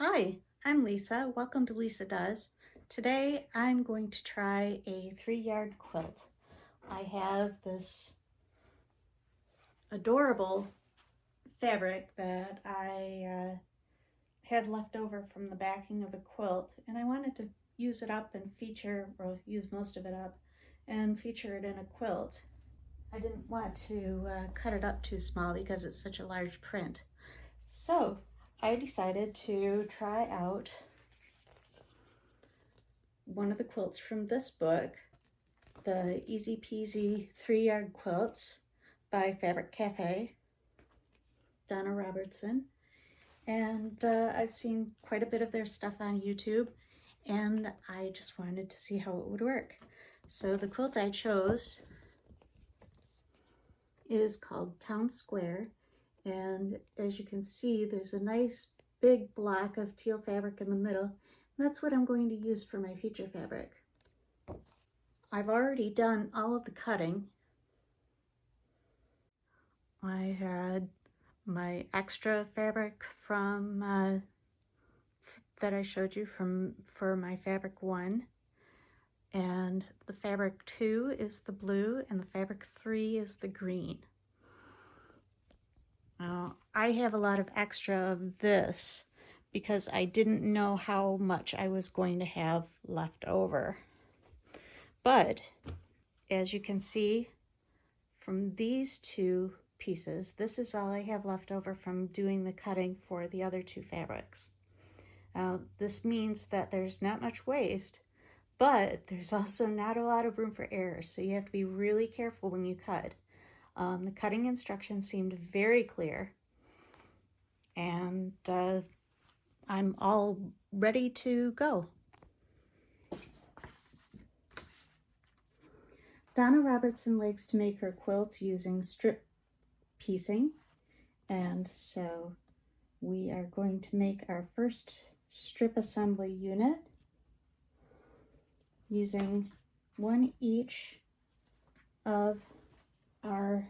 Hi, I'm Lisa. Welcome to Lisa Does. Today I'm going to try a 3-yard quilt. I have this adorable fabric that I had left over from the backing of a quilt, and I wanted to use it up and use most of it up and feature it in a quilt. I didn't want to cut it up too small because it's such a large print. So I decided to try out one of the quilts from this book, the Easy Peasy 3-Yard Quilts by Fabric Cafe, Donna Robertson. And I've seen quite a bit of their stuff on YouTube, and I just wanted to see how it would work. So the quilt I chose is called Town Square, and as you can see, there's a nice big block of teal fabric in the middle. That's what I'm going to use for my feature fabric. I've already done all of the cutting. I had my extra fabric from that I showed you for my fabric 1, and the fabric 2 is the blue, and the fabric 3 is the green. Now, I have a lot of extra of this because I didn't know how much I was going to have left over. But as you can see from these two pieces, this is all I have left over from doing the cutting for the other 2 fabrics. This means that there's not much waste, but there's also not a lot of room for error, so you have to be really careful when you cut. The cutting instructions seemed very clear, and I'm all ready to go. Donna Robertson likes to make her quilts using strip piecing, and so we are going to make our first strip assembly unit using 1 each of our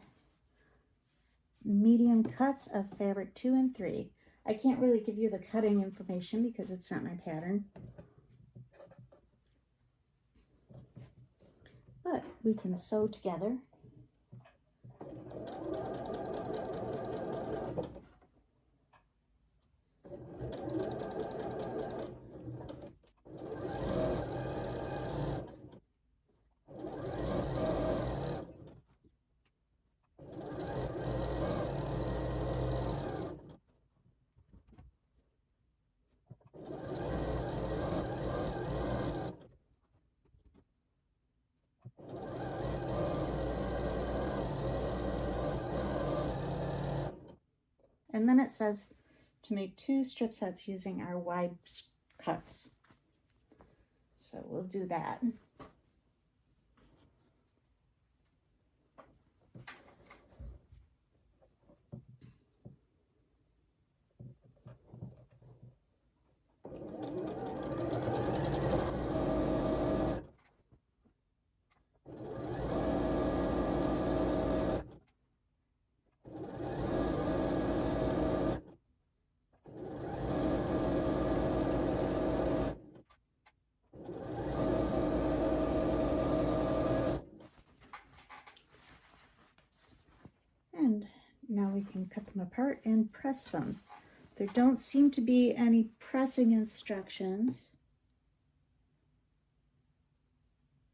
medium cuts of fabric 2 and 3. I can't really give you the cutting information because it's not my pattern, but we can sew together. And then it says to make 2 strip sets using our wide cuts. So we'll do that. And now we can cut them apart and press them. There don't seem to be any pressing instructions.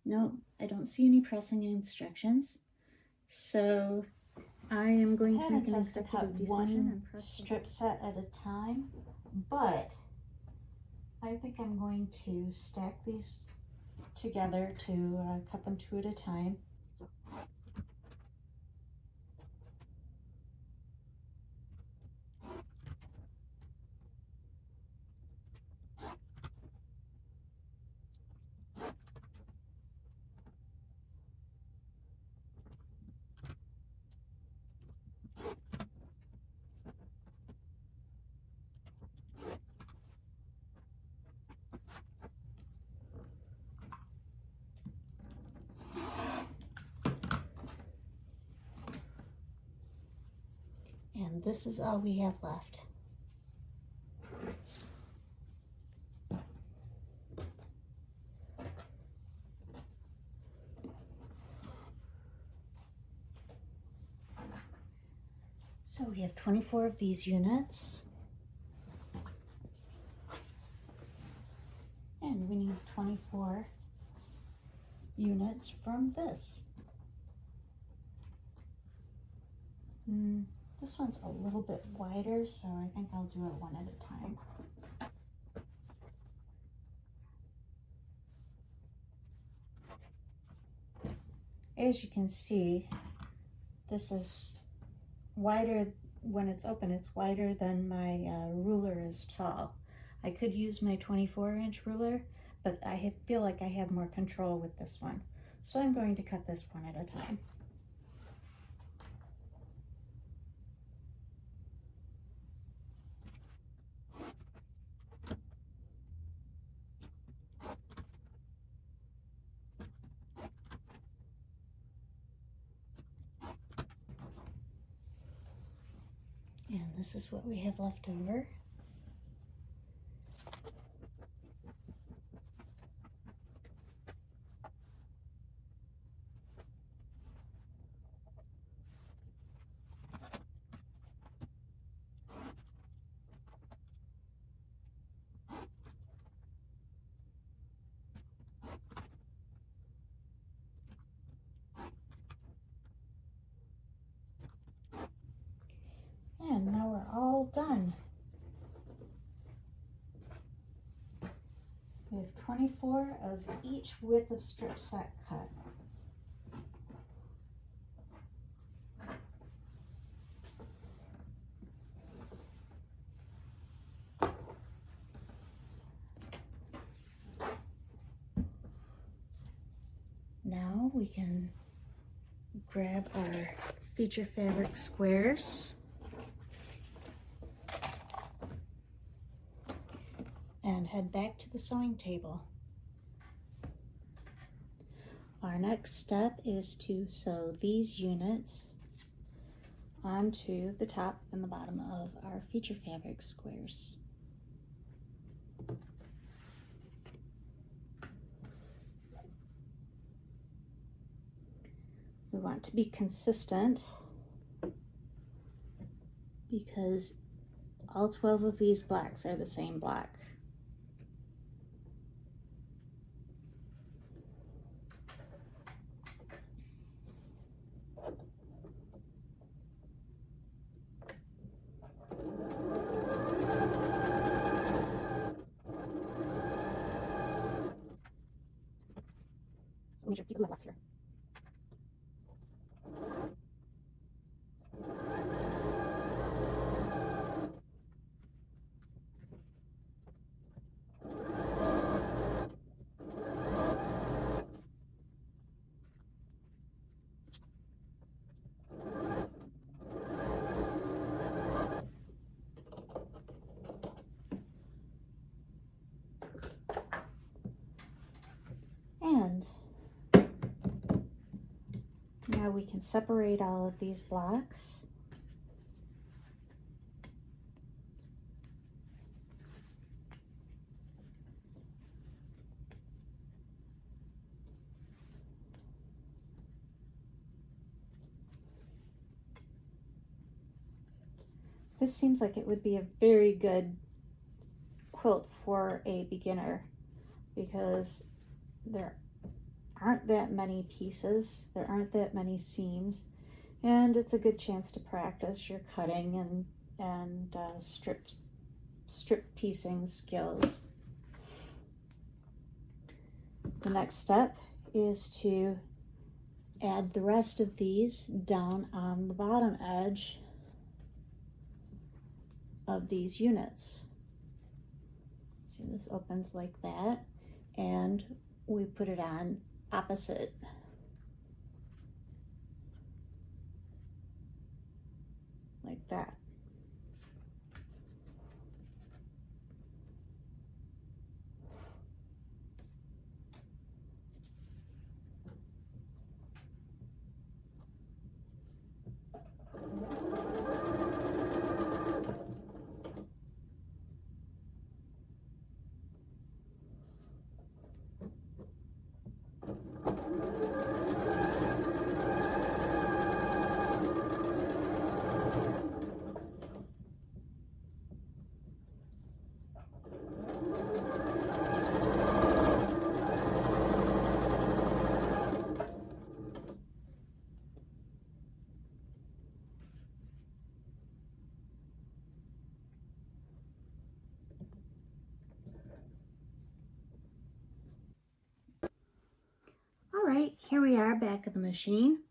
No, I don't see any pressing instructions. So I am going to make an executive decision and press strip set at a time, but I think I'm going to stack these together to cut them 2 at a time. And this is all we have left. So we have 24 of these units. And we need 24 units from this. This one's a little bit wider, so I think I'll do it one at a time. As you can see, this is wider when it's open. It's wider than my ruler is tall. I could use my 24-inch ruler, but I feel like I have more control with this one. So I'm going to cut this one at a time. And this is what we have left over. And now we're all done. We have 24 of each width of strip set cut. Now we can grab our feature fabric squares and head back to the sewing table. Our next step is to sew these units onto the top and the bottom of our feature fabric squares. We want to be consistent because all 12 of these blocks are the same block. So make sure to keep them left here. And now we can separate all of these blocks. This seems like it would be a very good quilt for a beginner because there aren't that many pieces, there aren't that many seams, and it's a good chance to practice your cutting and strip piecing skills. The next step is to add the rest of these down on the bottom edge of these units. So this opens like that, and we put it on opposite. Like that. Here we are back at the machine,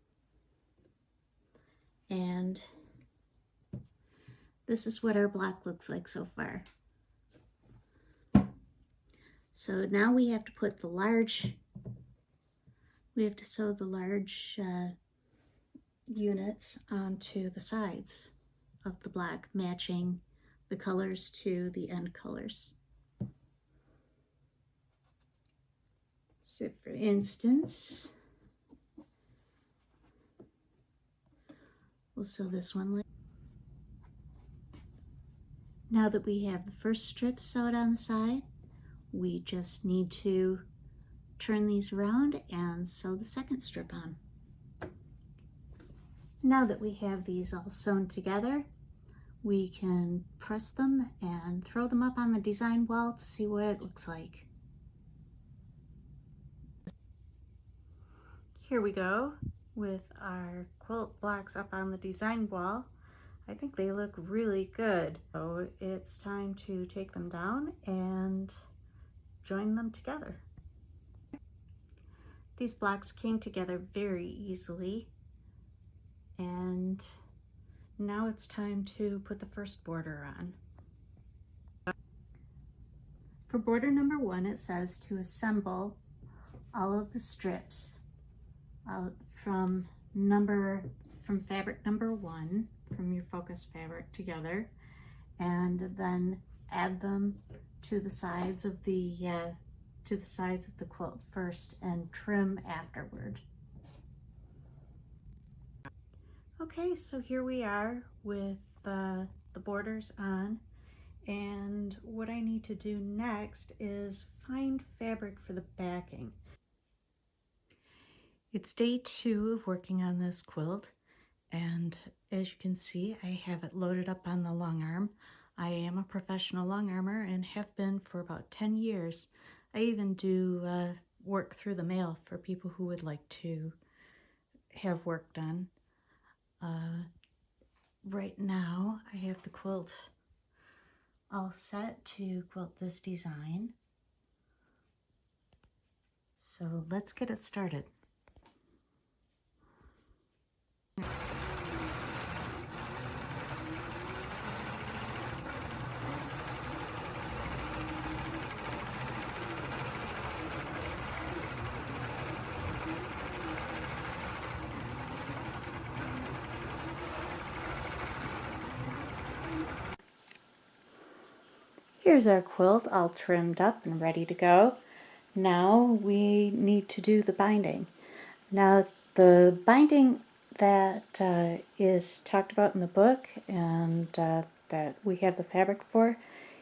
and this is what our block looks like so far. So now we have to put the large, we have to sew the large units onto the sides of the block, matching the colors to the end colors. So for instance, we'll sew this one. Now that we have the first strip sewed on the side, we just need to turn these around and sew the second strip on. Now that we have these all sewn together, we can press them and throw them up on the design wall to see what it looks like. Here we go with our quilt blocks up on the design wall. I think they look really good. So it's time to take them down and join them together. These blocks came together very easily, and now it's time to put the first border on. For border number 1, it says to assemble all of the strips from fabric number 1, from your focus fabric together, and then add them to the sides of the quilt first and trim afterward. Okay, so here we are with the borders on, and what I need to do next is find fabric for the backing. It's day 2 of working on this quilt, and as you can see, I have it loaded up on the long arm. I am a professional long armer and have been for about 10 years. I even do work through the mail for people who would like to have work done. Right now, I have the quilt all set to quilt this design. So let's get it started. Here's our quilt all trimmed up and ready to go. Now we need to do the binding. Now the binding that is talked about in the book and that we have the fabric for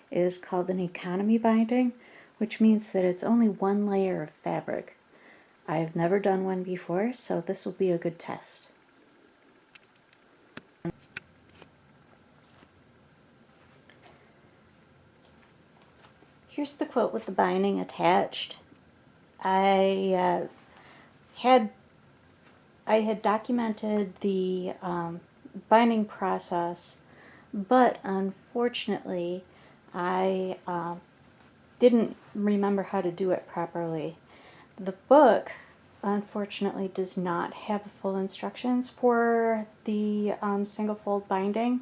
is called an economy binding, which means that it's only one layer of fabric. I've never done one before, so this will be a good test. Here's the quilt with the binding attached. I had documented the binding process, but unfortunately I didn't remember how to do it properly. The book unfortunately does not have the full instructions for the single fold binding,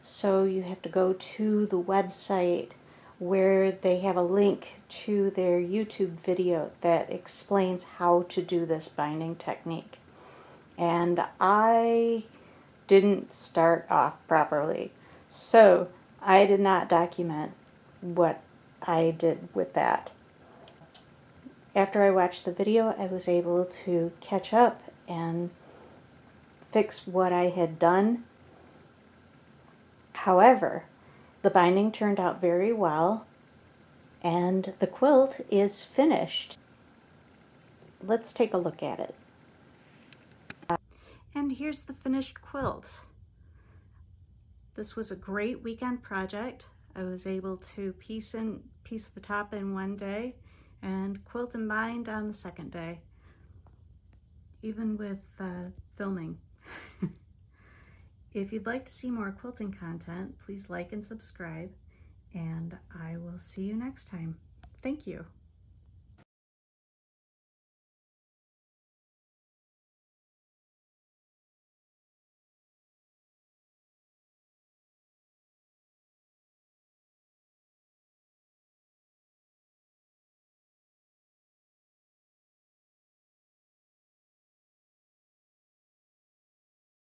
so you have to go to the website where they have a link to their YouTube video that explains how to do this binding technique. And I didn't start off properly, so I did not document what I did with that. After I watched the video, I was able to catch up and fix what I had done. However, the binding turned out very well, and the quilt is finished. Let's take a look at it. And here's the finished quilt. This was a great weekend project. I was able to piece the top in one day and quilt and bind on the second day, even with filming. If you'd like to see more quilting content, please like and subscribe, and I will see you next time. Thank you.